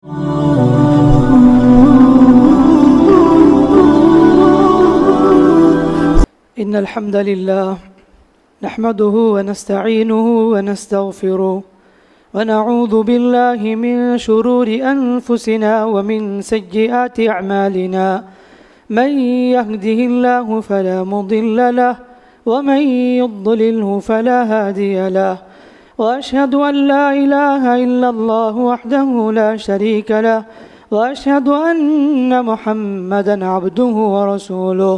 إن الحمد لله نحمده ونستعينه ونستغفره ونعوذ بالله من شرور أنفسنا ومن سيئات أعمالنا من يهده الله فلا مضل له ومن يضلله فلا هادي له وأشهد أن لا إله إلا الله وحده لا شريك له وأشهد أن محمدا عبده ورسوله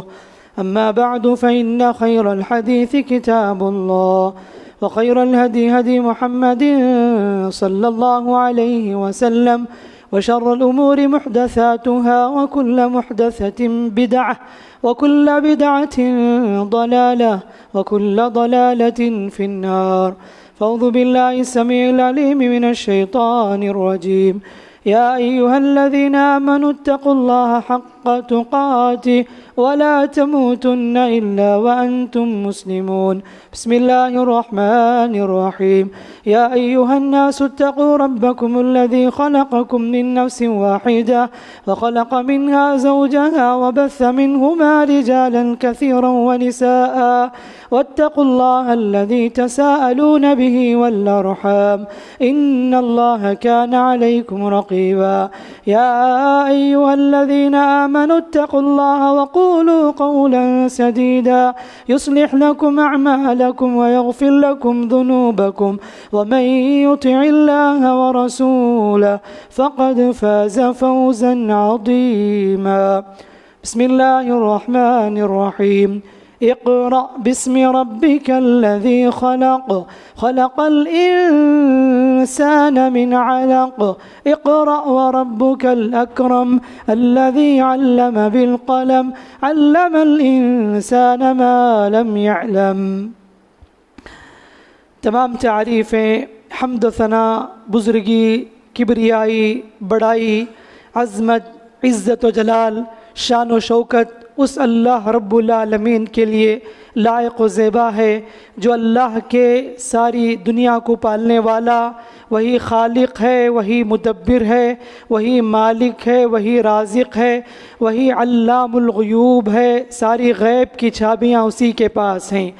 أما بعد فإن خير الحديث كتاب الله وخير الهدي هدي محمد صلى الله عليه وسلم وشر الأمور محدثاتها وكل محدثة بدعة وكل بدعة ضلالة وكل ضلالة في النار فأعوذ بالله السميع العليم من الشيطان الرجيم يا أيها الذين آمنوا اتقوا الله حق تقاته ولا تموتن إلا وأنتم مسلمون بسم الله الرحمن الرحيم يا أيها الناس اتقوا ربكم الذي خلقكم من نفس واحدة وخلق منها زوجها وبث منهما رجالا كثيرا ونساء واتقوا الله الذي تساءلون به والأرحام إن الله كان عليكم رقيبا يا أيها الذين آمنوا اتقوا الله وقولوا قولا سديدا يصلح لكم أعمالكم ويغفر لكم ذنوبكم ومن يطع الله ورسوله فقد فاز فوزا عظيما بسم الله الرحمن الرحيم اقرأ باسم ربك الذي خلق خلق الإنسان من علق اقرأ وربك الأكرم الذي علم بالقلم علم الإنسان ما لم يعلم. تمام تعریفیں حمد و ثنا، بزرگی، کبریائی، بڑائی، عظمت، عزت و جلال، شان و شوکت اس اللہ رب العالمین کے لیے لائق و زیبا ہے جو اللہ کے ساری دنیا کو پالنے والا، وہی خالق ہے، وہی مدبر ہے، وہی مالک ہے، وہی رازق ہے، وہی علام الغیوب ہے، ساری غیب کی چابیاں اسی کے پاس ہیں۔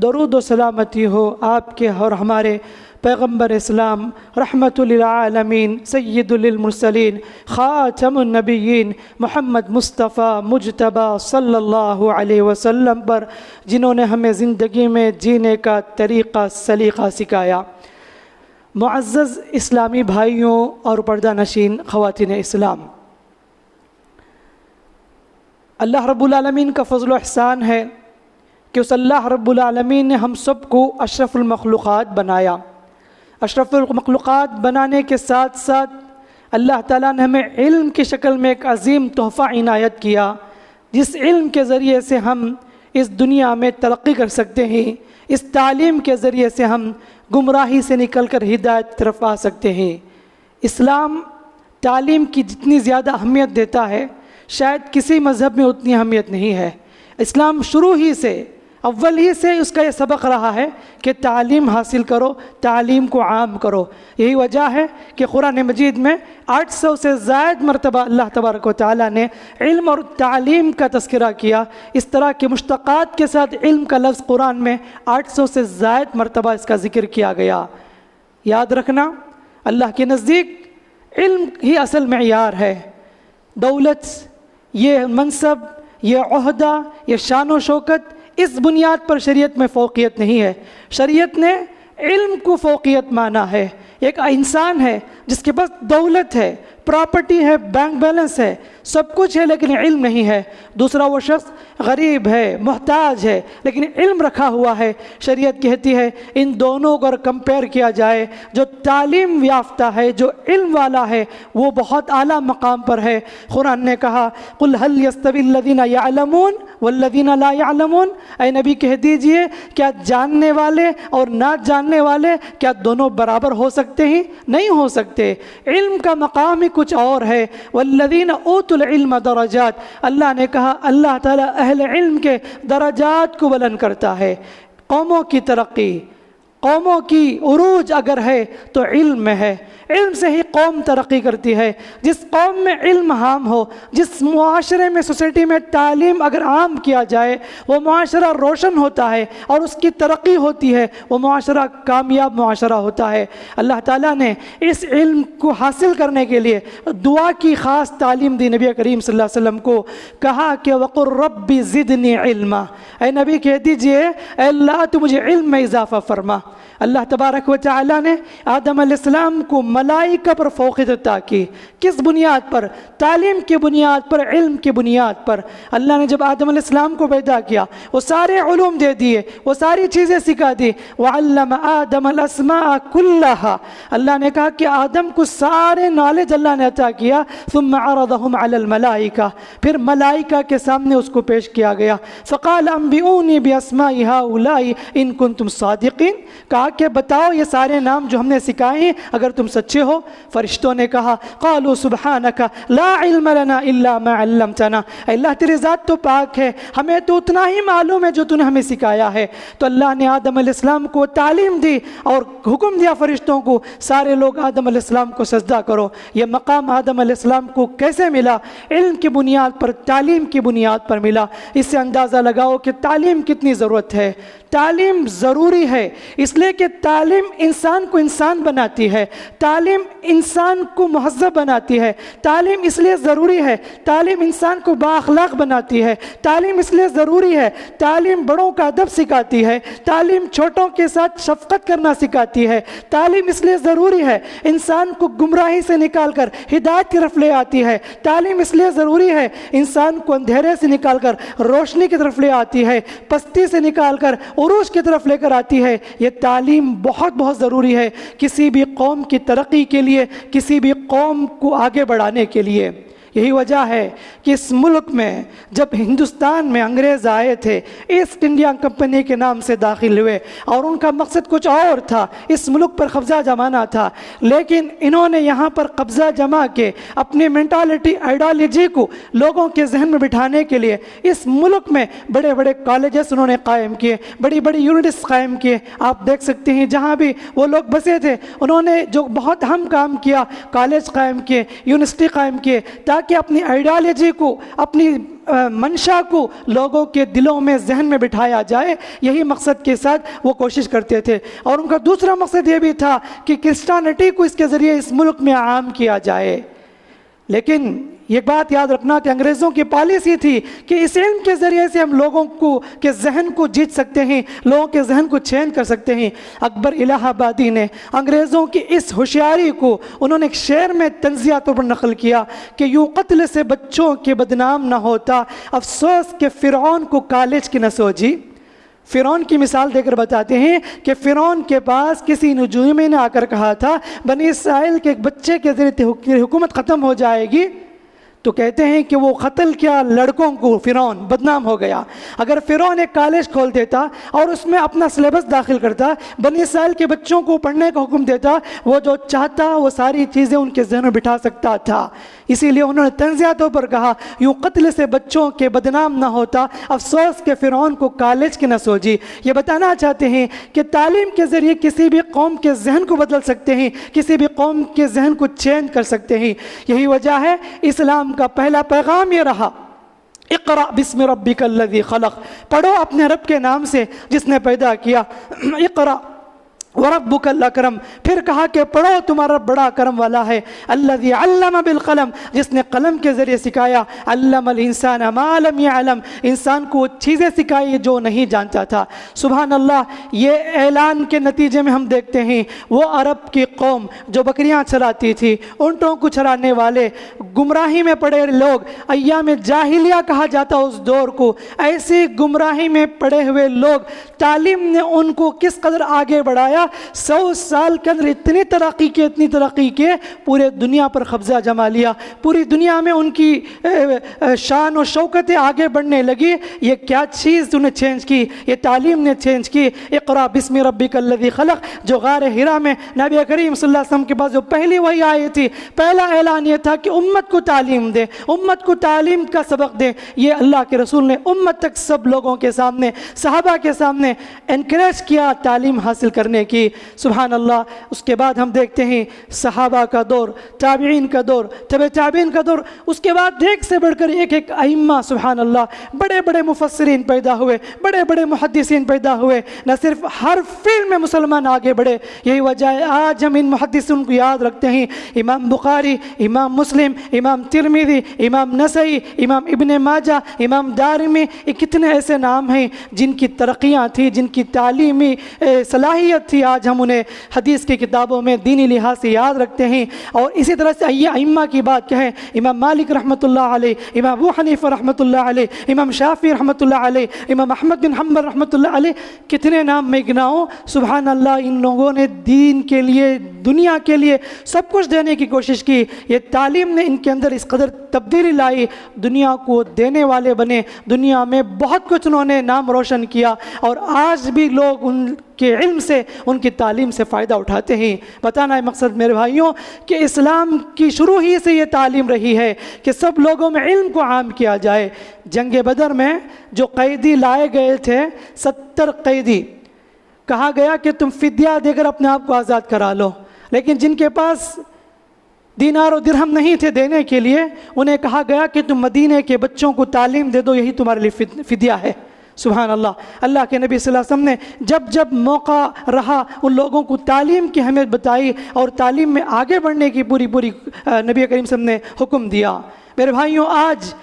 درود و سلامتی ہو آپ کے اور ہمارے پیغمبر اسلام رحمت للعالمین سید للمرسلین خاتم النبیین محمد مصطفیٰ مجتبی صلی اللہ علیہ وسلم پر، جنہوں نے ہمیں زندگی میں جینے کا طریقہ سلیقہ سکھایا۔ معزز اسلامی بھائیوں اور پردہ نشین خواتین اسلام، اللہ رب العالمین کا فضل و احسان ہے کہ اس اللہ رب العالمین نے ہم سب کو اشرف المخلوقات بنایا۔ اشرف المخلوقات بنانے کے ساتھ ساتھ اللہ تعالیٰ نے ہمیں علم کی شکل میں ایک عظیم تحفہ عنایت کیا، جس علم کے ذریعے سے ہم اس دنیا میں ترقی کر سکتے ہیں، اس تعلیم کے ذریعے سے ہم گمراہی سے نکل کر ہدایت طرف آ سکتے ہیں۔ اسلام تعلیم کی جتنی زیادہ اہمیت دیتا ہے، شاید کسی مذہب میں اتنی اہمیت نہیں ہے۔ اسلام شروع ہی سے، اول ہی سے اس کا یہ سبق رہا ہے کہ تعلیم حاصل کرو، تعلیم کو عام کرو۔ یہی وجہ ہے کہ قرآن مجید میں 800 سے زائد مرتبہ اللہ تبارک و تعالیٰ نے علم اور تعلیم کا تذکرہ کیا۔ اس طرح کے مشتقات کے ساتھ علم کا لفظ قرآن میں 800 سے زائد مرتبہ اس کا ذکر کیا گیا۔ یاد رکھنا، اللہ کے نزدیک علم ہی اصل معیار ہے۔ دولت، یہ منصب، یہ عہدہ، یہ شان و شوکت، اس بنیاد پر شریعت میں فوقیت نہیں ہے۔ شریعت نے علم کو فوقیت مانا ہے۔ ایک انسان ہے جس کے پاس دولت ہے، پراپرٹی ہے، بینک بیلنس ہے، سب کچھ ہے، لیکن علم نہیں ہے۔ دوسرا وہ شخص غریب ہے، محتاج ہے، لیکن علم رکھا ہوا ہے۔ شریعت کہتی ہے ان دونوں کو اگر کمپیئر کیا جائے، جو تعلیم یافتہ ہے، جو علم والا ہے، وہ بہت اعلیٰ مقام پر ہے۔ قرآن نے کہا قُلْ هَلْ يَسْتَوِي الَّذِينَ يَعْلَمُونَ وَالَّذِينَ لَا يَعْلَمُونَ، اے نبی کہہ دیجئے کیا جاننے والے اور نہ جاننے والے کیا دونوں برابر ہو سکتے ہیں؟ نہیں ہو سکتے۔ علم کا مقام ہی کچھ اور ہے۔ والذین اوتوا العلم درجات، اللہ نے کہا اللہ تعالیٰ اہل علم کے درجات کو بلند کرتا ہے۔ قوموں کی ترقی، قوموں کی عروج اگر ہے تو علم میں ہے، علم سے ہی قوم ترقی کرتی ہے۔ جس قوم میں علم عام ہو، جس معاشرے میں، سوسائٹی میں تعلیم اگر عام کیا جائے، وہ معاشرہ روشن ہوتا ہے اور اس کی ترقی ہوتی ہے، وہ معاشرہ کامیاب معاشرہ ہوتا ہے۔ اللہ تعالیٰ نے اس علم کو حاصل کرنے کے لیے دعا کی خاص تعلیم دی نبی کریم صلی اللہ علیہ وسلم کو، کہا کہ وَقُلْ رَبِّ زِدْنِي عِلْمًا، اے نبی کہہ دیجئے اے اللہ تو مجھے علم میں اضافہ فرما۔ اللہ تبارک و تعالیٰ نے آدم علیہ السلام کو ملائکہ پر فوقیت عطا کی۔ کس بنیاد پر؟ تعلیم کی بنیاد پر، علم کی بنیاد پر۔ اللہ نے جب آدم علیہ السلام کو پیدا کیا، وہ سارے علوم دے دیے، وہ ساری چیزیں سکھا دی۔ وَعَلَّمَ آدَمَ الْأَسْمَاءَ كُلَّهَا، اللہ نے کہا کہ آدم کو سارے نالج اللہ نے عطا کیا۔ ثُمَّ عَرَضَهُمْ عَلَى الْمَلَائِكَةِ، پھر ملائکہ کے سامنے اس کو پیش کیا گیا۔ فَقَالَ أَنبِئُونِي بِأَسْمَاءِ هَؤُلَاءِ إِن كُنتُمْ صَادِقِينَ، کہا کہ بتاؤ یہ سارے نام جو ہم نے سکھائے ہیں اگر تم سچے ہو۔ فرشتوں نے کہا قالوا سبحانك لا علم لنا الا ما علمتنا، اے اللہ تیری ذات تو پاک ہے، ہمیں تو اتنا ہی معلوم ہے جو تو نے ہمیں سکھایا ہے۔ تو اللہ نے آدم علیہ السلام کو تعلیم دی اور حکم دیا فرشتوں کو سارے لوگ آدم علیہ السلام کو سجدہ کرو۔ یہ مقام آدم علیہ السلام کو کیسے ملا؟ علم کی بنیاد پر، تعلیم کی بنیاد پر ملا۔ اس سے اندازہ لگاؤ کہ تعلیم کتنی ضرورت ہے۔ تعلیم ضروری ہے اس لیے کہ تعلیم انسان کو انسان بناتی ہے، تعلیم انسان کو مہذب بناتی ہے، تعلیم اس لیے ضروری ہے، تعلیم انسان کو بااخلاق بناتی ہے، تعلیم اس لیے ضروری ہے، تعلیم بڑوں کا ادب سکھاتی ہے، تعلیم چھوٹوں کے ساتھ شفقت کرنا سکھاتی ہے، تعلیم اس لیے ضروری ہے انسان کو گمراہی سے نکال کر ہدایت کی طرف لے آتی ہے، تعلیم اس لیے ضروری ہے انسان کو اندھیرے سے نکال کر روشنی کی طرف لے آتی ہے، پستی سے نکال کر عروج کی طرف لے کر آتی ہے۔ یہ تعلیم بہت بہت ضروری ہے کسی بھی قوم کی ترقی کے لیے، کسی بھی قوم کو آگے بڑھانے کے لیے۔ یہی وجہ ہے کہ اس ملک میں جب ہندوستان میں انگریز آئے تھے، ایسٹ انڈیا کمپنی کے نام سے داخل ہوئے اور ان کا مقصد کچھ اور تھا، اس ملک پر قبضہ جمانا تھا، لیکن انہوں نے یہاں پر قبضہ جما کے اپنی مینٹالٹی، آئیڈیالوجی کو لوگوں کے ذہن میں بٹھانے کے لیے اس ملک میں بڑے بڑے کالجز انہوں نے قائم کیے، بڑی بڑی یونیورسٹیز قائم کیے۔ آپ دیکھ سکتے ہیں جہاں بھی وہ لوگ بسے تھے انہوں نے جو بہت اہم کام کیا، کالج قائم کیے، یونیورسٹی قائم کیے، تاکہ اپنی آئیڈیالوجی کو، اپنی منشا کو لوگوں کے دلوں میں، ذہن میں بٹھایا جائے۔ یہی مقصد کے ساتھ وہ کوشش کرتے تھے، اور ان کا دوسرا مقصد یہ بھی تھا کہ کرسچینٹی کو اس کے ذریعے اس ملک میں عام کیا جائے۔ لیکن یہ بات یاد رکھنا کہ انگریزوں کی پالیسی تھی کہ اس علم کے ذریعے سے ہم لوگوں کے ذہن کو جیت سکتے ہیں، لوگوں کے ذہن کو چینج کر سکتے ہیں۔ اکبر الہ آبادی نے انگریزوں کی اس ہوشیاری کو انہوں نے ایک شعر میں تنزیہ طور پر نقل کیا کہ یوں قتل سے بچوں کے بدنام نہ ہوتا، افسوس کہ فرعون کو کالج کی نہ سوجی۔ فرعون کی مثال دے کر بتاتے ہیں کہ فرعون کے پاس کسی نجومی نے آ کر کہا تھا بنی اسرائیل کے ایک بچے کے ذریعے حکومت ختم ہو جائے گی، تو کہتے ہیں کہ وہ قتل کیا لڑکوں کو، فرعون بدنام ہو گیا۔ اگر فرعون ایک کالج کھول دیتا اور اس میں اپنا سلیبس داخل کرتا، بنی اسرائیل کے بچوں کو پڑھنے کا حکم دیتا، وہ جو چاہتا وہ ساری چیزیں ان کے ذہن میں بٹھا سکتا تھا۔ اسی لیے انہوں نے تنزیہ طور پر کہا یوں قتل سے بچوں کے بدنام نہ ہوتا، افسوس کہ فرعون کو کالج کی نہ سوجی۔ یہ بتانا چاہتے ہیں کہ تعلیم کے ذریعے کسی بھی قوم کے ذہن کو بدل سکتے ہیں، کسی بھی قوم کے ذہن کو چینج کر سکتے ہیں۔ یہی وجہ ہے اسلام کا پہلا پیغام یہ رہا اقرأ بسم ربک الذی خلق، پڑھو اپنے رب کے نام سے جس نے پیدا کیا۔ اقرأ وربک الاکرم، پھر کہا کہ پڑھو تمہارا بڑا کرم والا ہے، الذی علم بالقلم، جس نے قلم کے ذریعے سکھایا، علم الانسان ما لم يعلم، انسان کو وہ چیزیں سکھائی جو نہیں جانتا تھا۔ سبحان اللہ، یہ اعلان کے نتیجے میں ہم دیکھتے ہیں وہ عرب کی قوم جو بکریاں چراتی تھی، اونٹوں کو چرانے والے، گمراہی میں پڑے لوگ، ایام جاہلیہ کہا جاتا اس دور کو، ایسی گمراہی میں پڑے ہوئے لوگ، تعلیم نے ان کو کس قدر آگے بڑھایا۔ 100 سال کے اندر اتنی ترقی کے پورے دنیا پر قبضہ جما لیا، پوری دنیا میں ان کی شان و شوکتیں آگے بڑھنے لگی۔ یہ کیا چیز انہیں چینج کی؟ یہ تعلیم نے چینج کی۔ اقرأ بسم ربک الذی خلق، جو غار حرا میں نبی کریم صلی اللہ علیہ وسلم کے پاس جو پہلی وحی آئی تھی، پہلا اعلان یہ تھا کہ امت کو تعلیم دے، امت کو تعلیم کا سبق دے۔ یہ اللہ کے رسول نے امت تک سب لوگوں کے سامنے، صحابہ کے سامنے انکریج کیا تعلیم حاصل کرنے کی. سبحان اللہ. اس کے بعد ہم دیکھتے ہیں صحابہ کا دور، تابعین کا دور، تبع تابعین کا دور، اس کے بعد ایک سے بڑھ کر ایک ائمہ سبحان اللہ، بڑے بڑے مفسرین پیدا ہوئے، بڑے بڑے محدثین پیدا ہوئے. نہ صرف ہر فیلڈ میں مسلمان آگے بڑھے. یہی وجہ ہے آج ہم ان محدثین کو یاد رکھتے ہیں. امام بخاری، امام مسلم، امام ترمذی، امام نسائی، امام ابن ماجہ، امام دارمی، یہ کتنے ایسے نام ہیں جن کی ترقیاں تھیں، جن کی تعلیمی صلاحیت تھی. آج ہم انہیں حدیث کی کتابوں میں دینی لحاظ سے یاد رکھتے ہیں. اور اسی طرح سے یہ ائمہ کی بات کہیں، امام مالک رحمۃ اللہ علیہ، امام ابو حنیفہ رحمۃ اللہ علیہ، امام شافعی رحمۃ اللہ علیہ، امام احمد بن حنبل رحمۃ اللہ علیہ، کتنے نام میں گناؤں. سبحان اللہ. ان لوگوں نے دین کے لیے، دنیا کے لیے سب کچھ دینے کی کوشش کی. یہ تعلیم نے ان کے اندر اس قدر تبدیلی لائی، دنیا کو دینے والے بنے. دنیا میں بہت کچھ انہوں نے نام روشن کیا، اور آج بھی لوگ ان کے علم سے، ان کی تعلیم سے فائدہ اٹھاتے ہیں. بتانا ہے مقصد میرے بھائیوں کہ اسلام کی شروع ہی سے یہ تعلیم رہی ہے کہ سب لوگوں میں علم کو عام کیا جائے. جنگ بدر میں جو قیدی لائے گئے تھے، 70 قیدی، کہا گیا کہ تم فدیہ دے کر اپنے آپ کو آزاد کرا لو. لیکن جن کے پاس دینار و درہم نہیں تھے دینے کے لیے، انہیں کہا گیا کہ تم مدینے کے بچوں کو تعلیم دے دو، یہی تمہارے لیے فدیہ ہے. سبحان اللہ. اللہ کے نبی صلی اللہ علیہ وسلم نے جب جب موقع رہا ان لوگوں کو تعلیم کی اہمیت بتائی، اور تعلیم میں آگے بڑھنے کی پوری نبی کریم صلی اللہ علیہ وسلم نے حکم دیا. میرے بھائیوں، آج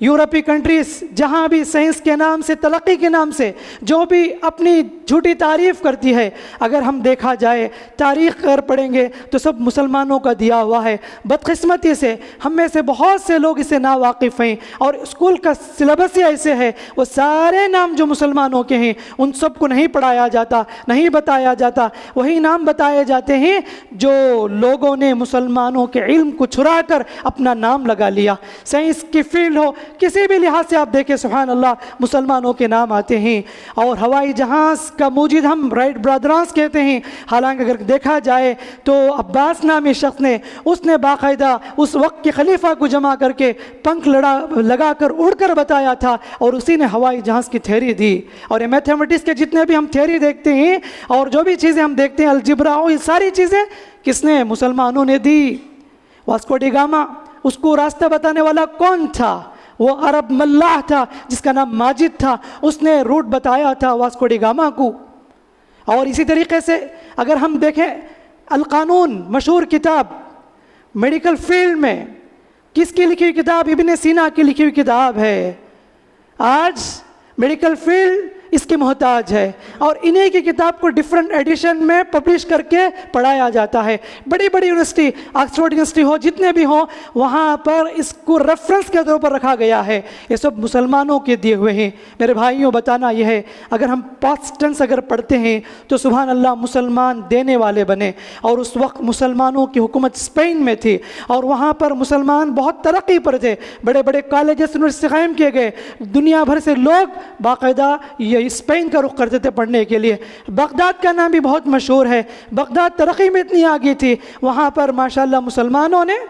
یورپی کنٹریز جہاں بھی سائنس کے نام سے، ترقی کے نام سے جو بھی اپنی جھوٹی تعریف کرتی ہے، اگر ہم دیکھا جائے تاریخ اگر پڑھیں گے تو سب مسلمانوں کا دیا ہوا ہے. بدقسمتی سے ہم میں سے بہت سے لوگ اسے ناواقف ہیں، اور اسکول کا سلیبس ہی ایسے ہے، وہ سارے نام جو مسلمانوں کے ہیں ان سب کو نہیں پڑھایا جاتا، نہیں بتایا جاتا. وہی نام بتائے جاتے ہیں جو لوگوں نے مسلمانوں کے علم کو چھرا کر اپنا نام لگا لیا. سائنس کی فیلڈ ہو، کسی بھی لحاظ سے آپ دیکھیں سبحان اللہ مسلمانوں کے نام آتے ہیں. اور ہوائی جہاز کا موجد ہم رائٹ برادرانس کہتے ہیں، حالانکہ اگر دیکھا جائے تو عباس نامی شخص نے، اس نے باقاعدہ اس وقت کے خلیفہ کو جمع کر کے پنکھ لگا کر اڑ کر بتایا تھا، اور اسی نے ہوائی جہاز کی تھیوری دی. اور یہ میتھمیٹکس کے جتنے بھی ہم تھیوری دیکھتے ہیں اور جو بھی چیزیں ہم دیکھتے ہیں، الجبرا، یہ ساری چیزیں کس نے؟ مسلمانوں نے دی. واسکو ڈی گاما، اس کو راستہ بتانے والا کون تھا؟ وہ عرب ملاح تھا جس کا نام ماجد تھا، اس نے روٹ بتایا تھا واسکو ڈی گاما کو. اور اسی طریقے سے اگر ہم دیکھیں القانون، مشہور کتاب میڈیکل فیلڈ میں، کس کی لکھی ہوئی کتاب؟ ابن سینا کی لکھی ہوئی کتاب ہے. آج میڈیکل فیلڈ اس کی محتاج ہے، اور انہیں کی کتاب کو ڈیفرنٹ ایڈیشن میں پبلش کر کے پڑھایا جاتا ہے. بڑی بڑی یونیورسٹی، آکسفورڈ یونیورسٹی ہو، جتنے بھی ہوں، وہاں پر اس کو ریفرنس کے طور پر رکھا گیا ہے. یہ سب مسلمانوں کے دیے ہوئے ہیں. میرے بھائیوں، بتانا یہ ہے اگر ہم پاسٹ ٹینس اگر پڑھتے ہیں تو سبحان اللہ مسلمان دینے والے بنے. اور اس وقت مسلمانوں کی حکومت اسپین میں تھی، اور وہاں پر مسلمان بہت ترقی پر تھے. بڑے بڑے کالجز یونیورسٹی قائم کیے گئے، دنیا بھر سے لوگ باقاعدہ اسپین کا رخ کرتے تھے پڑھنے کے لیے. بغداد کا نام بھی بہت مشہور ہے. بغداد ترقی میں اتنی آگئی تھی، وہاں پر ماشاءاللہ مسلمانوں نے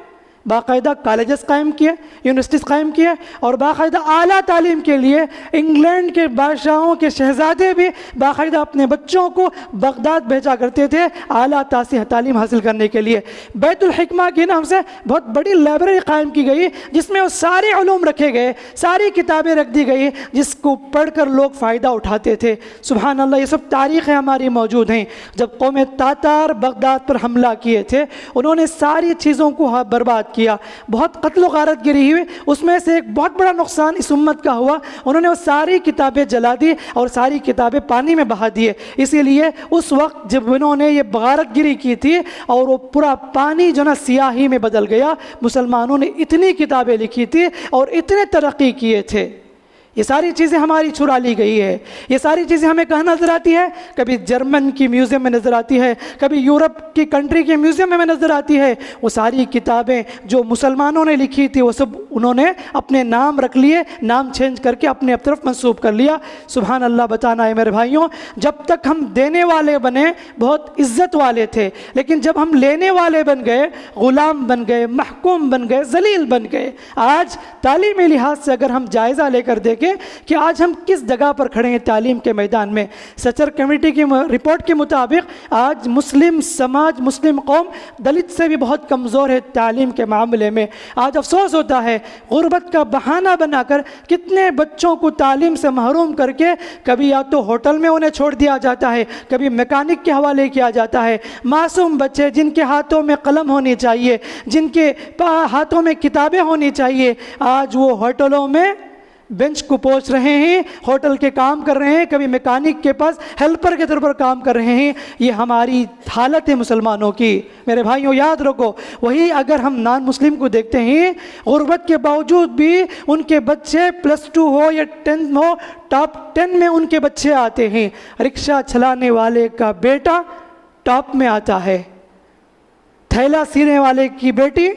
باقاعدہ کالجز قائم کیے، یونیورسٹیز قائم کیے، اور باقاعدہ اعلیٰ تعلیم کے لیے انگلینڈ کے بادشاہوں کے شہزادے بھی باقاعدہ اپنے بچوں کو بغداد بھیجا کرتے تھے اعلیٰ تعلیم حاصل کرنے کے لیے. بیت الحکمہ کے نام سے بہت بڑی لائبریری قائم کی گئی جس میں وہ سارے علوم رکھے گئے، ساری کتابیں رکھ دی گئی جس کو پڑھ کر لوگ فائدہ اٹھاتے تھے. سبحان اللہ. یہ سب تاریخیں ہماری موجود ہیں. جب قوم تاتار بغداد پر حملہ کیے تھے، انہوں نے ساری چیزوں کو برباد کیا، بہت قتل و غارت گری ہوئی. اس میں سے ایک بہت بڑا نقصان اس امت کا ہوا، انہوں نے وہ ساری کتابیں جلا دی اور ساری کتابیں پانی میں بہا دیے. اسی لیے اس وقت جب انہوں نے یہ غارت گری کی تھی اور وہ پورا پانی جو نا سیاہی میں بدل گیا، مسلمانوں نے اتنی کتابیں لکھی تھی اور اتنے ترقی کیے تھے. یہ ساری چیزیں ہماری چھڑا لی گئی ہے. یہ ساری چیزیں ہمیں کہاں نظر آتی ہے؟ کبھی جرمن کی میوزیم میں نظر آتی ہے، کبھی یورپ کی کنٹری کے میوزیم میں نظر آتی ہے. وہ ساری کتابیں جو مسلمانوں نے لکھی تھی وہ سب انہوں نے اپنے نام رکھ لیے، نام چینج کر کے اپنے طرف منسوب کر لیا. سبحان اللہ. بتانا ہے میرے بھائیوں، جب تک ہم دینے والے بنے بہت عزت والے تھے، لیکن جب ہم لینے والے بن گئے، غلام بن گئے، محکوم بن گئے، ذلیل بن گئے. آج تعلیمی لحاظ سے اگر ہم جائزہ لے کر دیکھیں دیکھیں کہ آج ہم کس جگہ پر کھڑے ہیں تعلیم کے میدان میں۔ سچر کمیٹی کی رپورٹ کے مطابق آج مسلم سماج، مسلم قوم دلت سے بھی بہت کمزور ہے تعلیم کے معاملے میں۔ آج افسوس ہوتا ہے غربت کا بہانہ بنا کر کتنے بچوں کو تعلیم سے محروم کر کے کبھی یا تو ہوٹل میں انہیں چھوڑ دیا جاتا ہے، کبھی میکینک کے حوالے کیا جاتا ہے۔ معصوم بچے جن کے ہاتھوں میں قلم ہونی چاہیے، جن کے ہاتھوں میں کتابیں ہونی چاہیے، آج وہ ہوٹلوں میں بینچ کو پوچھ رہے ہیں، ہوٹل کے کام کر رہے ہیں، کبھی میکینک کے پاس ہیلپر کے طور پر کام کر رہے ہیں۔ یہ ہماری حالت ہے مسلمانوں کی۔ میرے بھائیوں یاد رکھو، وہی اگر ہم نان مسلم کو دیکھتے ہیں، غربت کے باوجود بھی ان کے بچے +2 ہو یا 10 ہو، ٹاپ 10 میں ان کے بچے آتے ہیں۔ رکشہ چلانے والے کا بیٹا ٹاپ میں آتا ہے، تھیلا سینے والے کی بیٹی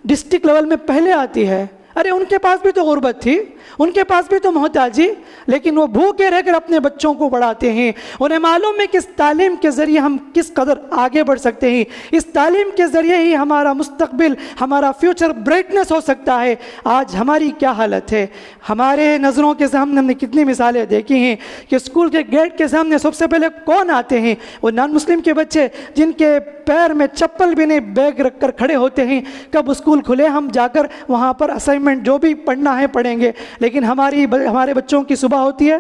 ڈسٹرکٹ لیول میں پہلے آتی ہے۔ ارے ان کے پاس بھی تو غربت تھی، ان کے پاس بھی تو محتاجی، لیکن وہ بھوکے رہ کر اپنے بچوں کو پڑھاتے ہیں۔ انہیں معلوم ہے کہ اس تعلیم کے ذریعے ہم کس قدر آگے بڑھ سکتے ہیں، اس تعلیم کے ذریعے ہی ہمارا مستقبل، ہمارا فیوچر برائٹنس ہو سکتا ہے۔ آج ہماری کیا حالت ہے؟ ہمارے نظروں کے سامنے ہم نے کتنی مثالیں دیکھی ہیں کہ اسکول کے گیٹ کے سامنے سب سے پہلے کون آتے ہیں؟ وہ نان مسلم کے بچے، جن کے پیر میں چپل بھی نہیں، بیگ رکھ کر کھڑے ہوتے ہیں، کب اسکول کھلے ہم جا کر وہاں پر اسائنمنٹ جو بھی پڑھنا ہے پڑھیں گے۔ لیکن ہمارے بچوں کی صبح ہوتی ہے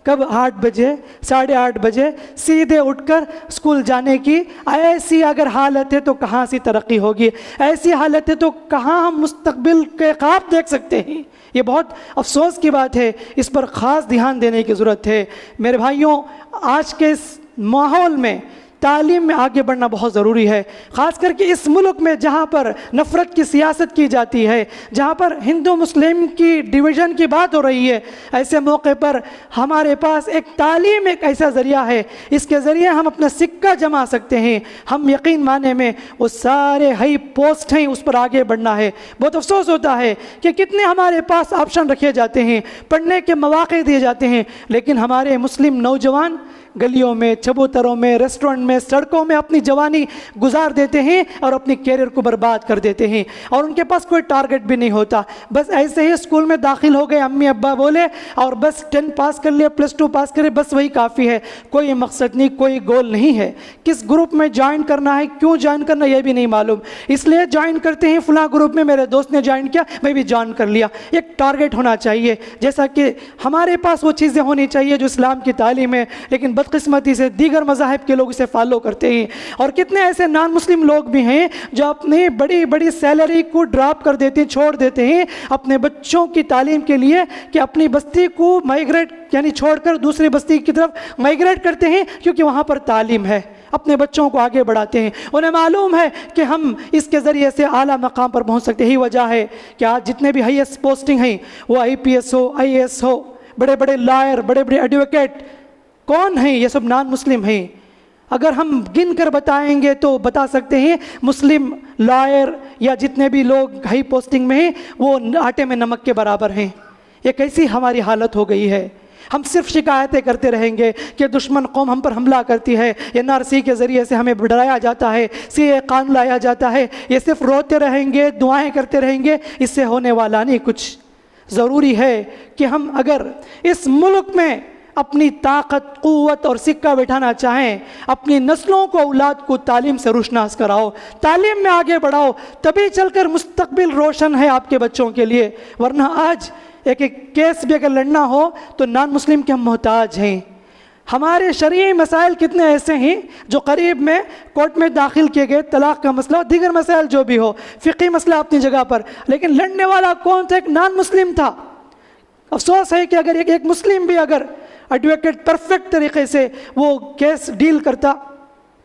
کب؟ 8 بجے، 8:30 بجے، سیدھے اٹھ کر اسکول جانے کی۔ ایسی اگر حالت ہے تو کہاں سے ترقی ہوگی؟ ایسی حالت ہے تو کہاں ہم مستقبل کے خواب دیکھ سکتے ہیں؟ یہ بہت افسوس کی بات ہے، اس پر خاص دھیان دینے کی ضرورت ہے۔ میرے بھائیوں، آج کے اس ماحول میں تعلیم میں آگے بڑھنا بہت ضروری ہے، خاص کر کے اس ملک میں جہاں پر نفرت کی سیاست کی جاتی ہے، جہاں پر ہندو مسلم کی ڈویژن کی بات ہو رہی ہے۔ ایسے موقع پر ہمارے پاس تعلیم ایک ایسا ذریعہ ہے، اس کے ذریعے ہم اپنا سکہ جما سکتے ہیں۔ ہم یقین مانے میں وہ سارے ہائی پوسٹ ہیں، اس پر آگے بڑھنا ہے۔ بہت افسوس ہوتا ہے کہ کتنے ہمارے پاس آپشن رکھے جاتے ہیں، پڑھنے کے مواقع دیے جاتے ہیں، لیکن ہمارے مسلم نوجوان گلیوں میں، چبوتروں میں، ریسٹورنٹ میں، سڑکوں میں اپنی جوانی گزار دیتے ہیں اور اپنی کیریئر کو برباد کر دیتے ہیں، اور ان کے پاس کوئی ٹارگٹ بھی نہیں ہوتا۔ بس ایسے ہی اسکول میں داخل ہو گئے، امی ابا بولے اور بس 10 پاس کر لیا، +2 پاس کرے، بس وہی کافی ہے۔ کوئی مقصد نہیں، کوئی گول نہیں ہے۔ کس گروپ میں جوائن کرنا ہے، کیوں جوائن کرنا، یہ بھی نہیں معلوم، اس لیے جوائن کرتے ہیں فلاں گروپ میں، میرے دوست نے جوائن کیا میں بھی جوائن کر لیا۔ ایک ٹارگٹ ہونا چاہیے، جیسا کہ ہمارے پاس وہ چیزیں ہونی چاہیے جو اسلام کی تعلیم ہے، لیکن بدقسمتی سے دیگر مذاہب کے لوگ اسے فالو کرتے ہیں۔ اور کتنے ایسے نان مسلم لوگ بھی ہیں جو اپنی بڑی بڑی سیلری کو ڈراپ کر دیتے ہیں، چھوڑ دیتے ہیں اپنے بچوں کی تعلیم کے لیے، کہ اپنی بستی کو مائگریٹ یعنی چھوڑ کر دوسری بستی کی طرف مائگریٹ کرتے ہیں، کیونکہ وہاں پر تعلیم ہے، اپنے بچوں کو آگے بڑھاتے ہیں۔ انہیں معلوم ہے کہ ہم اس کے ذریعے سے اعلیٰ مقام پر پہنچ سکتے ہیں۔ یہی وجہ ہے کہ آج جتنے بھی ہائیسٹ پوسٹنگ ہیں، وہ IPS ہو، IAS ہو، بڑے بڑے لائر، بڑے بڑے ایڈوکیٹ کون ہیں؟ یہ سب نان مسلم ہیں۔ اگر ہم گن کر بتائیں گے تو بتا سکتے ہیں مسلم لائر یا جتنے بھی لوگ ہائی پوسٹنگ میں ہیں وہ آٹے میں نمک کے برابر ہیں۔ یہ کیسی ہماری حالت ہو گئی ہے؟ ہم صرف شکایتیں کرتے رہیں گے کہ دشمن قوم ہم پر حملہ کرتی ہے، NRC کے ذریعے سے ہمیں ڈرایا جاتا ہے، CAA قانون لایا جاتا ہے، یہ صرف روتے رہیں گے، دعائیں کرتے رہیں گے، اس سے ہونے والا نہیں کچھ۔ ضروری ہے کہ ہم اگر اس ملک میں اپنی طاقت، قوت اور سکہ بٹھانا چاہیں، اپنی نسلوں کو، اولاد کو تعلیم سے روشناس کراؤ، تعلیم میں آگے بڑھاؤ، تبھی چل کر مستقبل روشن ہے آپ کے بچوں کے لیے۔ ورنہ آج ایک کیس بھی اگر لڑنا ہو تو نان مسلم کے ہم محتاج ہیں۔ ہمارے شرعی مسائل کتنے ایسے ہیں جو قریب میں کورٹ میں داخل کیے گئے، طلاق کا مسئلہ، دیگر مسائل جو بھی ہو، فقہی مسئلہ اپنی جگہ پر، لیکن لڑنے والا کون تھا؟ ایک نان مسلم تھا۔ افسوس ہے کہ اگر ایک مسلم بھی اگر ایڈوکیٹ پرفیکٹ طریقے سے وہ کیس ڈیل کرتا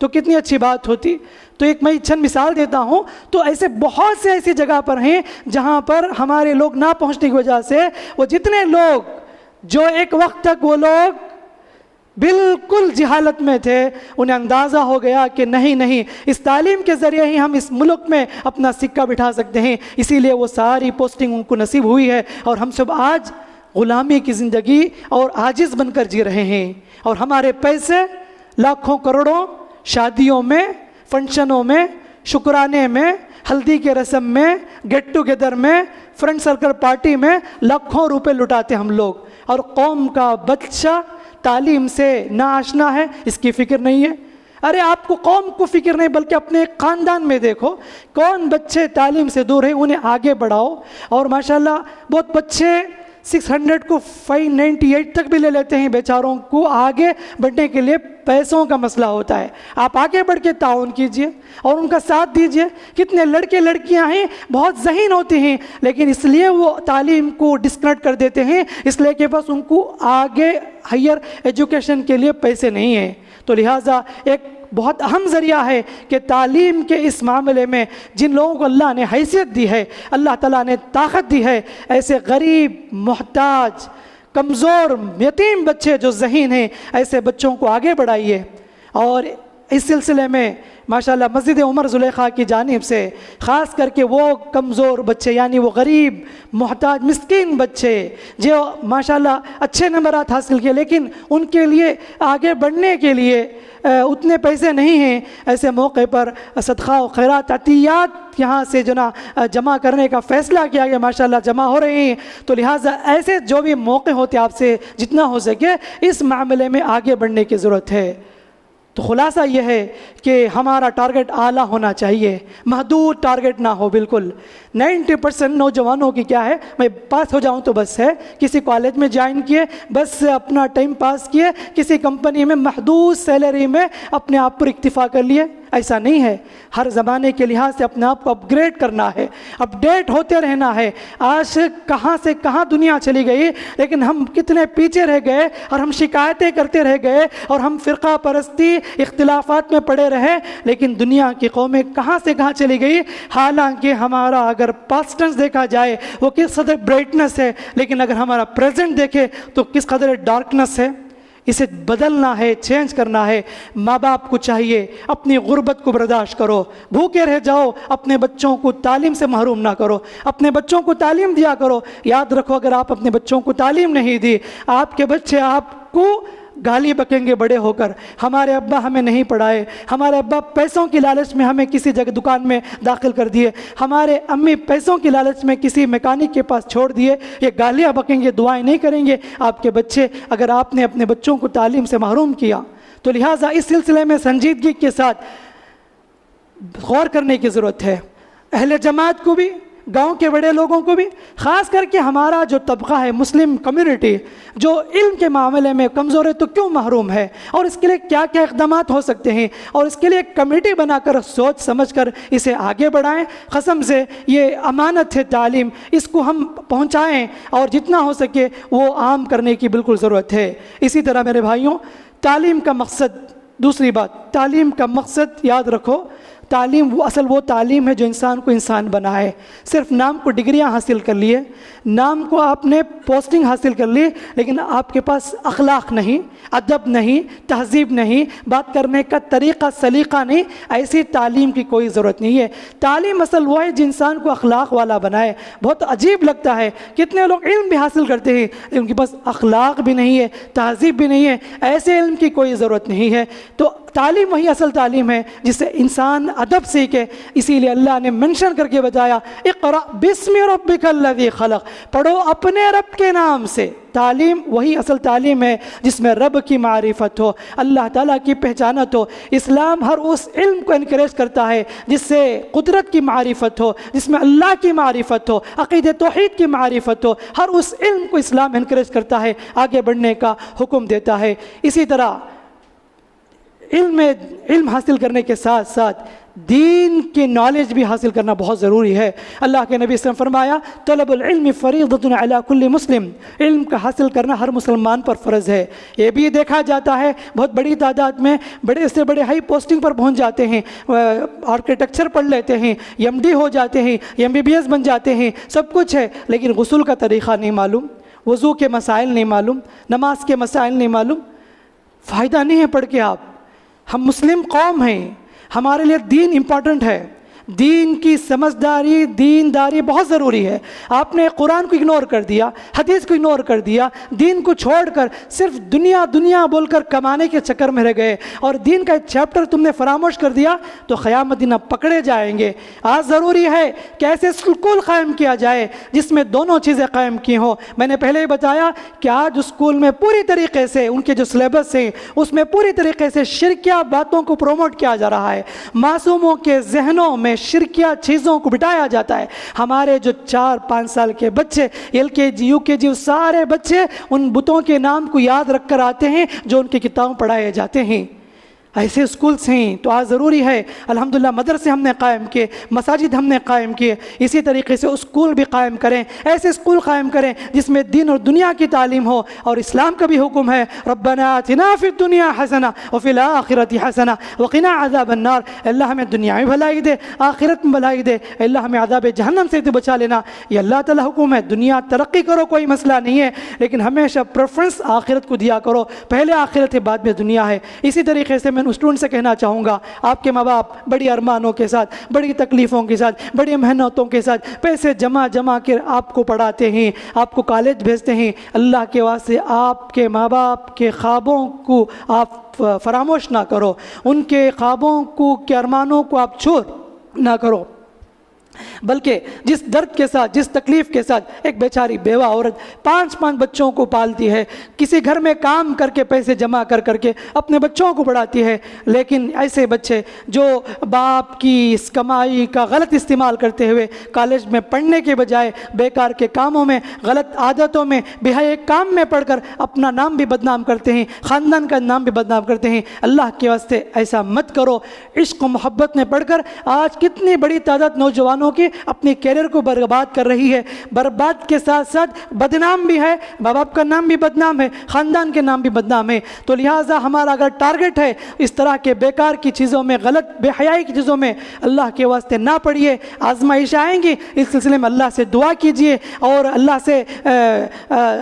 تو کتنی اچھی بات ہوتی۔ تو ایک میں چند مثال دیتا ہوں، تو ایسے بہت سے ایسی جگہ پر ہیں جہاں پر ہمارے لوگ نہ پہنچنے کی وجہ سے وہ جتنے لوگ جو ایک وقت تک وہ لوگ بالکل جہالت میں تھے، انہیں اندازہ ہو گیا کہ نہیں، اس تعلیم کے ذریعے ہی ہم اس ملک میں اپنا سکہ بٹھا سکتے ہیں، اسی لیے وہ ساری پوسٹنگ ان کو نصیب ہوئی ہے، اور ہم سب آج غلامی کی زندگی اور عاجز بن کر جی رہے ہیں، اور ہمارے پیسے لاکھوں کروڑوں شادیوں میں، فنکشنوں میں، شکرانے میں، ہلدی کے رسم میں، گیٹ ٹوگیدر میں، فرینڈ سرکل پارٹی میں لاکھوں روپے لٹاتے ہم لوگ، اور قوم کا بچہ تعلیم سے ناآشنا ہے، اس کی فکر نہیں ہے۔ ارے آپ کو قوم کو فکر نہیں، بلکہ اپنے خاندان میں دیکھو کون بچے تعلیم سے دور ہیں، انہیں آگے بڑھاؤ۔ اور ماشاءاللہ بہت بچے 600 کو 598 تک بھی لے لیتے ہیں، بیچاروں کو آگے بڑھنے کے لیے پیسوں کا مسئلہ ہوتا ہے۔ آپ آگے بڑھ کے تعاون کیجئے اور ان کا ساتھ دیجئے۔ کتنے لڑکے لڑکیاں ہیں بہت ذہین ہوتے ہیں، لیکن اس لیے وہ تعلیم کو ڈسکنیکٹ کر دیتے ہیں، اس لیے کہ بس ان کو آگے ہائر ایجوکیشن کے لیے پیسے نہیں ہیں۔ تو لہٰذا ایک بہت اہم ذریعہ ہے کہ تعلیم کے اس معاملے میں جن لوگوں کو اللہ نے حیثیت دی ہے، اللہ تعالیٰ نے طاقت دی ہے، ایسے غریب، محتاج، کمزور، یتیم بچے جو ذہین ہیں، ایسے بچوں کو آگے بڑھائیے۔ اور اس سلسلے میں ماشاءاللہ مسجد عمر زلیخا کی جانب سے خاص کر کے وہ کمزور بچے، یعنی وہ غریب، محتاج، مسکین بچے جو ماشاءاللہ اچھے نمبرات حاصل کیے لیکن ان کے لیے آگے بڑھنے کے لیے اتنے پیسے نہیں ہیں، ایسے موقع پر صدقہ و خیرات، عطیات یہاں سے جمع کرنے کا فیصلہ کیا گیا، ماشاءاللہ جمع ہو رہے ہیں۔ تو لہٰذا ایسے جو بھی موقع ہوتے آپ سے جتنا ہو سکے اس معاملے میں آگے بڑھنے کی ضرورت ہے۔ تو خلاصہ یہ ہے کہ ہمارا ٹارگٹ اعلیٰ ہونا چاہیے، محدود ٹارگٹ نہ ہو۔ بالکل 90% نوجوانوں کی کیا ہے، میں پاس ہو جاؤں تو بس ہے، کسی کالج میں جوائن کیے، بس اپنا ٹائم پاس کیے، کسی کمپنی میں محدود سیلری میں اپنے آپ پر اکتفا کر لیے۔ ایسا نہیں ہے، ہر زمانے کے لحاظ سے اپنے آپ کو اپ گریڈ کرنا ہے، اپ ڈیٹ ہوتے رہنا ہے۔ آج کہاں سے کہاں دنیا چلی گئی، لیکن ہم کتنے پیچھے رہ گئے اور ہم شکایتیں کرتے رہ گئے اور ہم فرقہ پرستی اختلافات میں پڑے رہے، لیکن دنیا کی قومیں کہاں سے کہاں چلی گئی۔ حالانکہ ہمارا اگر پاسٹ ٹینس دیکھا جائے وہ کس قدر برائٹنس ہے، لیکن اگر ہمارا پریزنٹ دیکھے تو کس قدر ڈارکنس ہے۔ اسے بدلنا ہے، چینج کرنا ہے۔ ماں باپ کو چاہیے اپنی غربت کو برداشت کرو، بھوکے رہ جاؤ، اپنے بچوں کو تعلیم سے محروم نہ کرو، اپنے بچوں کو تعلیم دیا کرو۔ یاد رکھو اگر آپ اپنے بچوں کو تعلیم نہیں دی، آپ کے بچے آپ کو گالی بکیں گے بڑے ہو کر، ہمارے ابا ہمیں نہیں پڑھائے، ہمارے ابا پیسوں کی لالچ میں ہمیں کسی جگہ دکان میں داخل کر دیے، ہمارے امی پیسوں کی لالچ میں کسی میکینک کے پاس چھوڑ دیے۔ یہ گالیاں بکیں گے، دعائیں نہیں کریں گے آپ کے بچے، اگر آپ نے اپنے بچوں کو تعلیم سے محروم کیا۔ تو لہٰذا اس سلسلے میں سنجیدگی کے ساتھ غور کرنے کی ضرورت ہے، اہل جماعت کو بھی، گاؤں کے بڑے لوگوں کو بھی، خاص کر کے ہمارا جو طبقہ ہے مسلم کمیونٹی جو علم کے معاملے میں کمزور ہے تو کیوں محروم ہے، اور اس کے لیے کیا کیا اقدامات ہو سکتے ہیں، اور اس کے لیے ایک کمیٹی بنا کر سوچ سمجھ کر اسے آگے بڑھائیں۔ قسم سے یہ امانت ہے تعلیم، اس کو ہم پہنچائیں اور جتنا ہو سکے وہ عام کرنے کی بالکل ضرورت ہے۔ اسی طرح میرے بھائیوں، تعلیم کا مقصد، دوسری بات، تعلیم کا مقصد یاد رکھو، تعلیم وہ تعلیم ہے جو انسان کو انسان بنائے۔ صرف نام کو ڈگریاں حاصل کر لیے، نام کو آپ نے پوسٹنگ حاصل کر لی، لیکن آپ کے پاس اخلاق نہیں، ادب نہیں، تہذیب نہیں، بات کرنے کا طریقہ سلیقہ نہیں، ایسی تعلیم کی کوئی ضرورت نہیں ہے۔ تعلیم اصل وہ ہے جو انسان کو اخلاق والا بنائے۔ بہت عجیب لگتا ہے کتنے لوگ علم بھی حاصل کرتے ہیں لیکن ان کے پاس اخلاق بھی نہیں ہے، تہذیب بھی نہیں ہے۔ ایسے علم کی کوئی ضرورت نہیں ہے۔ تو تعلیم وہی اصل تعلیم ہے جس سے انسان ادب سیکھے۔ اسی لیے اللہ نے منشن کر کے بتایا، اقرأ بسم ربک الذی خلق، پڑھو اپنے رب کے نام سے۔ تعلیم وہی اصل تعلیم ہے جس میں رب کی معرفت ہو، اللہ تعالیٰ کی پہچانت ہو۔ اسلام ہر اس علم کو انکریج کرتا ہے جس سے قدرت کی معرفت ہو، جس میں اللہ کی معرفت ہو، عقیدہ توحید کی معرفت ہو۔ ہر اس علم کو اسلام انکریج کرتا ہے، آگے بڑھنے کا حکم دیتا ہے۔ اسی طرح علم حاصل کرنے کے ساتھ ساتھ دین کی نالج بھی حاصل کرنا بہت ضروری ہے۔ اللہ کے نبی صلی اللہ علیہ وسلم فرمایا، طلب العلم فریضۃ علی کل مسلم، علم کا حاصل کرنا ہر مسلمان پر فرض ہے۔ یہ بھی دیکھا جاتا ہے بہت بڑی تعداد میں بڑے سے بڑے ہائی پوسٹنگ پر پہنچ جاتے ہیں، آرکیٹیکچر پڑھ لیتے ہیں، ایم ڈی ہو جاتے ہیں، MBBS بن جاتے ہیں، سب کچھ ہے، لیکن غسل کا طریقہ نہیں معلوم، وضو کے مسائل نہیں معلوم، نماز کے مسائل نہیں معلوم۔ فائدہ نہیں ہے پڑھ کے آپ۔ ہم مسلم قوم ہیں، ہمارے لیے دین امپورٹنٹ ہے، دین کی سمجھداری، دینداری بہت ضروری ہے۔ آپ نے قرآن کو اگنور کر دیا، حدیث کو اگنور کر دیا، دین کو چھوڑ کر صرف دنیا دنیا بول کر کمانے کے چکر میں رہ گئے اور دین کا ایک چیپٹر تم نے فراموش کر دیا تو قیامت دن آپ پکڑے جائیں گے۔ آج ضروری ہے کہ ایسے اسکول قائم کیا جائے جس میں دونوں چیزیں قائم کی ہوں۔ میں نے پہلے ہی بتایا کہ آج اسکول میں پوری طریقے سے ان کے جو سلیبس ہیں اس میں پوری طریقے سے شرکیہ باتوں کو پروموٹ کیا جا رہا ہے، معصوموں کے ذہنوں میں شرکیہ چیزوں کو بٹایا جاتا ہے۔ ہمارے جو 4-5 سال کے بچے LKG UKG سارے بچے ان بتوں کے نام کو یاد رکھ کر آتے ہیں جو ان کی کتابوں پڑھائے جاتے ہیں۔ ایسے اسکولس ہیں تو آج ضروری ہے، الحمدللہ مدرسے ہم نے قائم کیے، مساجد ہم نے قائم کیے، اسی طریقے سے اسکول بھی قائم کریں، ایسے اسکول قائم کریں جس میں دین اور دنیا کی تعلیم ہو اور اسلام کا بھی حکم ہے ربنا آتنا فی الدنیا حسنہ وفی الآخرۃ حسنہ وقنا عذاب النار۔ اللہ ہمیں دنیا میں بھلائی دے، آخرت میں بھلائی دے، اللہ ہمیں عذاب جہنم سے تو بچا لینا۔ یہ اللہ تعالیٰ حکم ہے، دنیا ترقی کرو کوئی مسئلہ نہیں ہے لیکن ہمیشہ پریفرنس آخرت کو دیا کرو، پہلے آخرت ہے بعد میں دنیا ہے۔ اسی طریقے سے میں اسٹوڈنٹ سے کہنا چاہوں گا، آپ کے ماں باپ بڑی ارمانوں کے ساتھ، بڑی تکلیفوں کے ساتھ، بڑی محنتوں کے ساتھ پیسے جمع کے آپ کو پڑھاتے ہیں، آپ کو کالج بھیجتے ہیں۔ اللہ کے واسطے آپ کے ماں باپ کے خوابوں کو آپ فراموش نہ کرو، ان کے خوابوں کو کے ارمانوں کو آپ چھوڑ نہ کرو، بلکہ جس درد کے ساتھ، جس تکلیف کے ساتھ ایک بیچاری بیوہ عورت 5 بچوں کو پالتی ہے، کسی گھر میں کام کر کے پیسے جمع کر کے اپنے بچوں کو پڑھاتی ہے، لیکن ایسے بچے جو باپ کی اس کمائی کا غلط استعمال کرتے ہوئے کالج میں پڑھنے کے بجائے بیکار کے کاموں میں، غلط عادتوں میں، بے کام میں پڑھ کر اپنا نام بھی بدنام کرتے ہیں، خاندان کا نام بھی بدنام کرتے ہیں۔ اللہ کے واسطے ایسا مت کرو۔ عشق و محبت میں پڑھ کر آج کتنی بڑی تعداد نوجوانوں کی اپنے کیریئر کو برباد کر رہی ہے، برباد کے ساتھ ساتھ بدنام بھی ہے، ماں باپ کا نام بھی بدنام ہے، خاندان کے نام بھی بدنام ہے۔ تو لہٰذا ہمارا اگر ٹارگٹ ہے اس طرح کے بیکار کی چیزوں میں، غلط بے حیائی کی چیزوں میں، اللہ کے واسطے نہ پڑھیے۔ آزمائش آئیں گی، اس سلسلے میں اللہ سے دعا کیجئے اور اللہ سے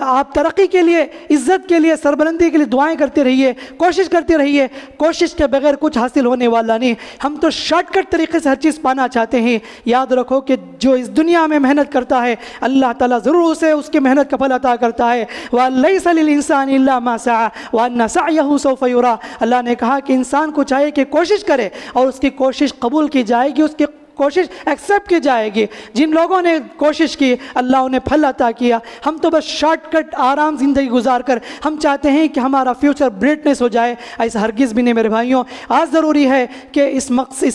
آپ ترقی کے لیے، عزت کے لیے، سربلندی کے لیے دعائیں کرتے رہیے، کوشش کرتے رہیے۔ کوشش کے بغیر کچھ حاصل ہونے والا نہیں۔ ہم تو شارٹ کٹ طریقے سے ہر چیز پانا چاہتے ہیں۔ یاد رکھو کہ جو اس دنیا میں محنت کرتا ہے اللہ تعالیٰ ضرور اسے اس کی محنت کا پھل عطا کرتا ہے۔ وَلَيْسَ لِلْإِنسَانِ إِلَّا مَا سَعَى وَأَنَّ سَعْيَهُ سَوْفَ يُرَى۔ اللہ نے کہا کہ انسان کو چاہیے کہ کوشش کرے اور اس کی کوشش قبول کی جائے گی، اس کی کوشش ایکسیپٹ کی جائے گی۔ جن لوگوں نے کوشش کی اللہ انہیں پھل عطا کیا۔ ہم تو بس شارٹ کٹ آرام زندگی گزار کر ہم چاہتے ہیں کہ ہمارا فیوچر برائٹنس ہو جائے، ایسا ہرگز بھی نہیں میرے بھائیوں۔ آج ضروری ہے کہ اس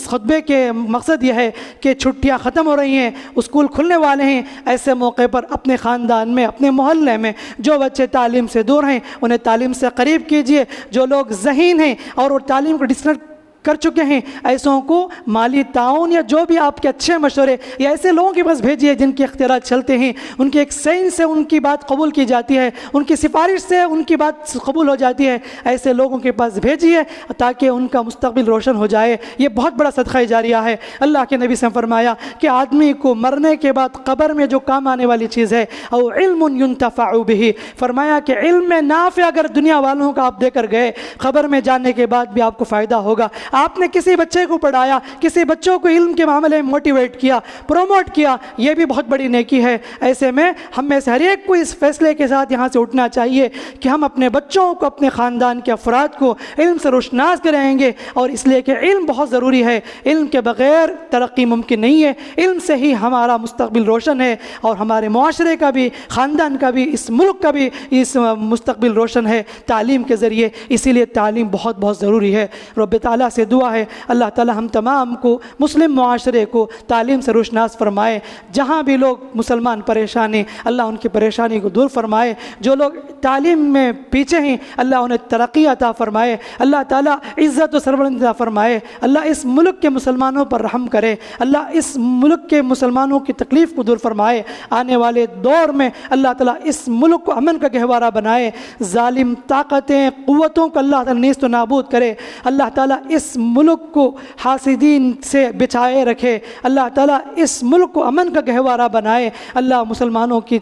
خطبے کے مقصد یہ ہے کہ چھٹیاں ختم ہو رہی ہیں، اسکول کھلنے والے ہیں، ایسے موقع پر اپنے خاندان میں، اپنے محلے میں جو بچے تعلیم سے دور ہیں انہیں تعلیم سے قریب کیجئے۔ جو لوگ ذہین ہیں اور وہ تعلیم کو ڈسکنیکٹ کر چکے ہیں ایسوں کو مالی تعاون یا جو بھی آپ کے اچھے مشورے یا ایسے لوگوں کے پاس بھیجیے جن کے اختیارات چلتے ہیں، ان کے ایک سین سے ان کی بات قبول کی جاتی ہے، ان کی سفارش سے ان کی بات قبول ہو جاتی ہے، ایسے لوگوں کے پاس بھیجیے تاکہ ان کا مستقبل روشن ہو جائے۔ یہ بہت بڑا صدقہ جاریہ ہے۔ اللہ کے نبی سے فرمایا کہ آدمی کو مرنے کے بعد قبر میں جو کام آنے والی چیز ہے او علم ينتفع به، فرمایا کہ علم نافع اگر دنیا والوں کا آپ دے کر گئے قبر میں جانے کے بعد بھی آپ کو فائدہ ہوگا۔ آپ نے کسی بچے کو پڑھایا، کسی بچوں کو علم کے معاملے میں موٹیویٹ کیا، پروموٹ کیا، یہ بھی بہت بڑی نیکی ہے۔ ایسے میں ہم میں سے ہر ایک کو اس فیصلے کے ساتھ یہاں سے اٹھنا چاہیے کہ ہم اپنے بچوں کو، اپنے خاندان کے افراد کو علم سے روشناس کریں گے، اور اس لیے کہ علم بہت ضروری ہے۔ علم کے بغیر ترقی ممکن نہیں ہے۔ علم سے ہی ہمارا مستقبل روشن ہے اور ہمارے معاشرے کا بھی، خاندان کا بھی، اس ملک کا بھی اس مستقبل روشن ہے تعلیم کے ذریعے۔ اسی لیے تعلیم بہت بہت ضروری ہے۔ رب تعالیٰ سے دعا ہے اللہ تعالیٰ ہم تمام کو، مسلم معاشرے کو تعلیم سے روشناس فرمائے۔ جہاں بھی لوگ مسلمان پریشان ہیں اللہ ان کی پریشانی کو دور فرمائے۔ جو لوگ تعلیم میں پیچھے ہیں اللہ انہیں ترقی عطا فرمائے۔ اللہ تعالیٰ عزت و سربلندی عطا فرمائے۔ اللہ اس ملک کے مسلمانوں پر رحم کرے۔ اللہ اس ملک کے مسلمانوں کی تکلیف کو دور فرمائے۔ آنے والے دور میں اللہ تعالیٰ اس ملک کو امن کا گہوارہ بنائے۔ ظالم طاقتیں، قوتوں کو اللہ تعالیٰ نیست و نابود کرے۔ اللہ تعالیٰ اس ملک کو حاسدین سے بچائے رکھے۔ اللہ تعالیٰ اس ملک کو امن کا گہوارہ بنائے۔ اللہ مسلمانوں کی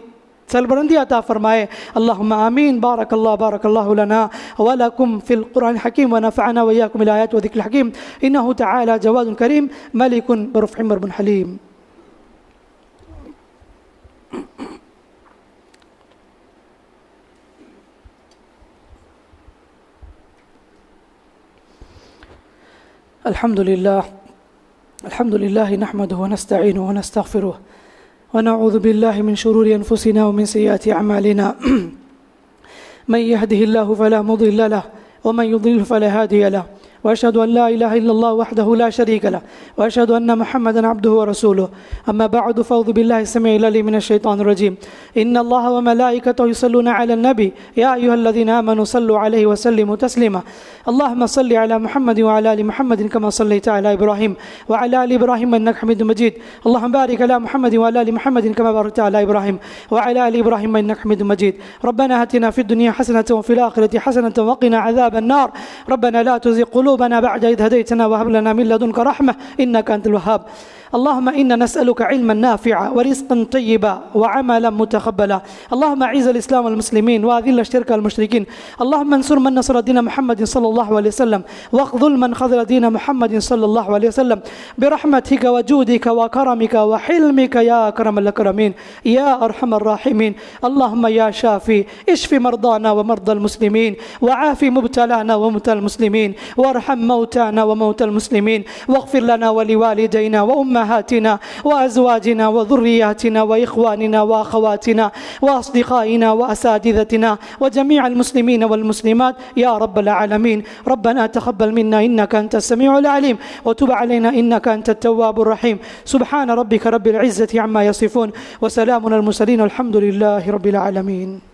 سربلندی عطا فرمائے. اللہم آمین. بارک اللہ لنا ولکم فی القرآن الحکیم ونفعنا وإیاکم بالآیات وذکر الحکیم. انہ تعالی جواد کریم ملک برفع مرب حلیم. الحمد لله نحمده ونستعينه ونستغفره ونعوذ بالله من شرور أنفسنا ومن سيئات أعمالنا. من يهده الله فلا مضل له ومن يضلل فلا هادي له. وأشهد أن لا إله إلا الله وحده لا شريك له وأشهد أن محمدا عبده ورسوله. أما بعد فأعوذ بالله السميع العليم من الشيطان الرجيم. إن الله وملائكته يصلون على النبي يا أيها الذين آمنوا صلوا عليه وسلموا تسليما. اللهم صل على محمد وعلى آل محمد كما صليت على إبراهيم وعلى آل إبراهيم إنك حميد مجيد. اللهم بارك على محمد وعلى آل محمد كما باركت على إبراهيم وعلى آل إبراهيم إنك حميد مجيد. ربنا آتنا في الدنيا حسنة وفي الآخرة حسنة وقنا عذاب النار. ربنا لا تزغ قلوبنا بعد إذ هديتنا وهب لنا من لدنك رحمة إنك أنت الوهاب. اللهم إنا نسألك علما نافعا ورزقا طيبا وعملا متقبلا. اللهم أعز الإسلام والمسلمين وأذل الشرك والمشركين. اللهم انصر من نصر دين محمد صلى الله عليه وسلم واخذل من خذل دين محمد صلى الله عليه وسلم برحمتك وجودك وكرمك وحلمك يا أكرم الأكرمين يا أرحم الراحمين. اللهم يا شافي اشف مرضانا ومرضى المسلمين وعافي مبتلانا ومبتلى المسلمين وارحم موتانا وموتى المسلمين واغفر لنا ولوالدينا وأمهاتنا وأزواجنا وذرياتنا وإخواننا وأخواتنا وأصدقائنا وأساتذتنا وجميع المسلمين والمسلمات يا رب العالمين. ربنا تقبل منا إنك أنت السميع العليم وتب علينا إنك أنت التواب الرحيم. سبحان ربك رب العزة عما يصفون وسلام على المرسلين والحمد لله رب العالمين.